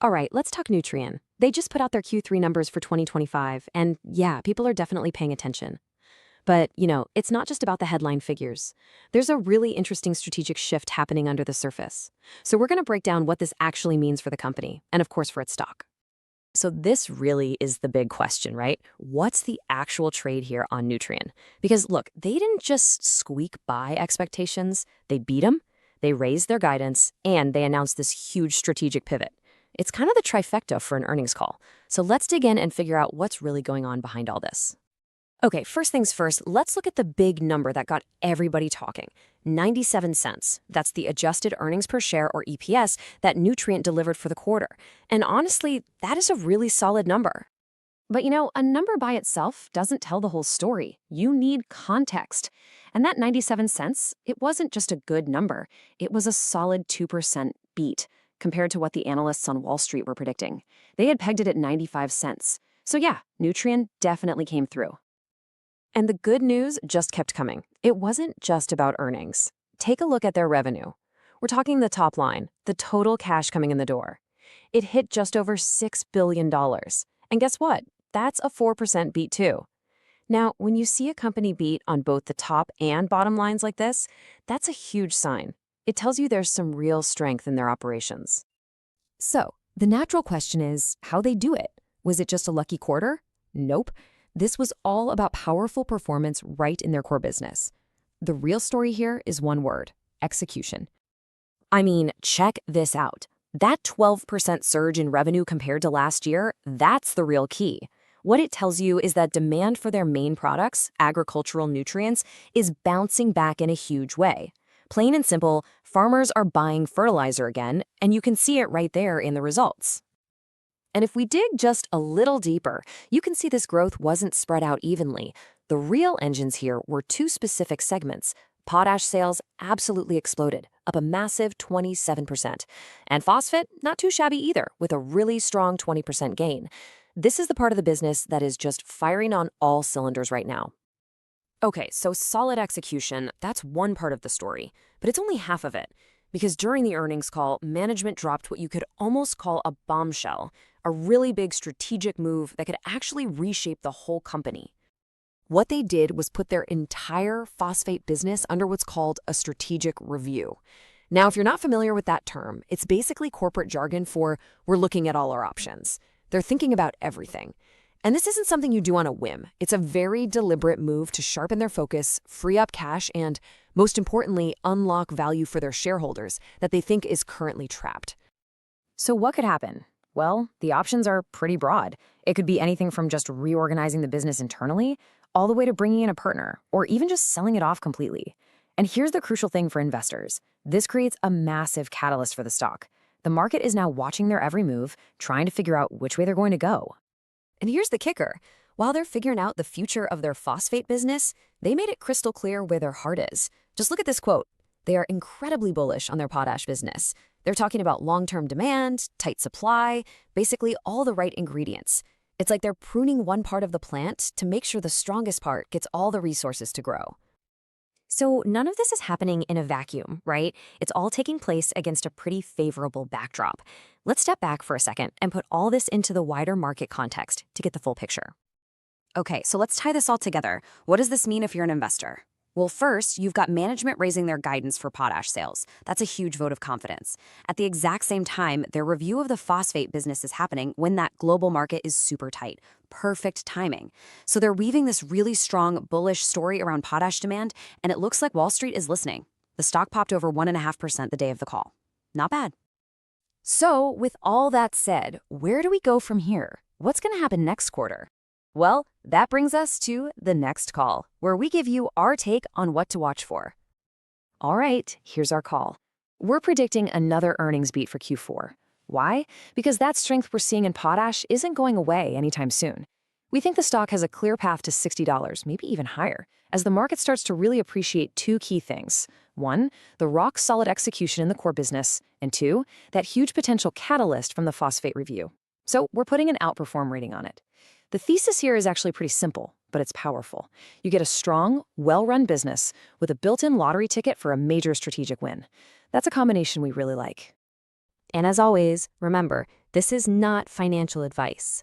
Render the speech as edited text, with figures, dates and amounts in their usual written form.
All right, let's talk Nutrien. They just put out their Q3 numbers for 2025, and yeah, people are definitely paying attention. But, it's not just about the headline figures. There's a really interesting strategic shift happening under the surface. So we're going to break down what this actually means for the company, and of course for its stock. So this really is the big question, right? What's the actual trade here on Nutrien? Because look, they didn't just squeak by expectations, they beat them, they raised their guidance, and they announced this huge strategic pivot. It's kind of the trifecta for an earnings call. So let's dig in and figure out what's really going on behind all this. Okay, first things first, let's look at the big number that got everybody talking. 97 cents. That's the adjusted earnings per share, or EPS, that Nutrien delivered for the quarter. And honestly, that is a really solid number. But a number by itself doesn't tell the whole story. You need context. And that 97 cents, it wasn't just a good number. It was a solid 2% beat compared to what the analysts on Wall Street were predicting. They had pegged it at 95 cents. So yeah, Nutrien definitely came through. And the good news just kept coming. It wasn't just about earnings. Take a look at their revenue. We're talking the top line, the total cash coming in the door. It hit just over $6 billion. And guess what? That's a 4% beat too. Now, when you see a company beat on both the top and bottom lines like this, that's a huge sign. It tells you there's some real strength in their operations. So, the natural question is how they do it. Was it just a lucky quarter? Nope. This was all about powerful performance right in their core business. The real story here is one word: execution. I mean, check this out. That 12% surge in revenue compared to last year, that's the real key. What it tells you is that demand for their main products, agricultural nutrients, is bouncing back in a huge way. Plain and simple, farmers are buying fertilizer again, and you can see it right there in the results. And if we dig just a little deeper, you can see this growth wasn't spread out evenly. The real engines here were two specific segments. Potash sales absolutely exploded, up a massive 27%. And phosphate, not too shabby either, with a really strong 20% gain. This is the part of the business that is just firing on all cylinders right now. Okay, so solid execution, that's one part of the story, but it's only half of it. Because during the earnings call, management dropped what you could almost call a bombshell, a really big strategic move that could actually reshape the whole company. What they did was put their entire phosphate business under what's called a strategic review. Now, if you're not familiar with that term, it's basically corporate jargon for we're looking at all our options. They're thinking about everything. And this isn't something you do on a whim. It's a very deliberate move to sharpen their focus, free up cash, and, most importantly, unlock value for their shareholders that they think is currently trapped. So what could happen? Well, the options are pretty broad. It could be anything from just reorganizing the business internally, all the way to bringing in a partner, or even just selling it off completely. And here's the crucial thing for investors. This creates a massive catalyst for the stock. The market is now watching their every move, trying to figure out which way they're going to go. And here's the kicker. While they're figuring out the future of their phosphate business, they made it crystal clear where their heart is. Just look at this quote. They are incredibly bullish on their potash business. They're talking about long-term demand, tight supply, basically all the right ingredients. It's like they're pruning one part of the plant to make sure the strongest part gets all the resources to grow. So none of this is happening in a vacuum, right? It's all taking place against a pretty favorable backdrop. Let's step back for a second and put all this into the wider market context to get the full picture. Okay, so let's tie this all together. What does this mean if you're an investor? Well, first, you've got management raising their guidance for potash sales. That's a huge vote of confidence. At the exact same time, their review of the phosphate business is happening when that global market is super tight. Perfect timing. So they're weaving this really strong, bullish story around potash demand, and it looks like Wall Street is listening. The stock popped over 1.5% the day of the call. Not bad. So, with all that said, where do we go from here? What's going to happen next quarter? Well, that brings us to the next call, where we give you our take on what to watch for. All right, here's our call. We're predicting another earnings beat for Q4. Why? Because that strength we're seeing in potash isn't going away anytime soon. We think the stock has a clear path to $60, maybe even higher, as the market starts to really appreciate two key things. One, the rock-solid execution in the core business, and two, that huge potential catalyst from the phosphate review. So we're putting an outperform rating on it. The thesis here is actually pretty simple, but it's powerful. You get a strong, well-run business with a built-in lottery ticket for a major strategic win. That's a combination we really like. And as always, remember, This is not financial advice.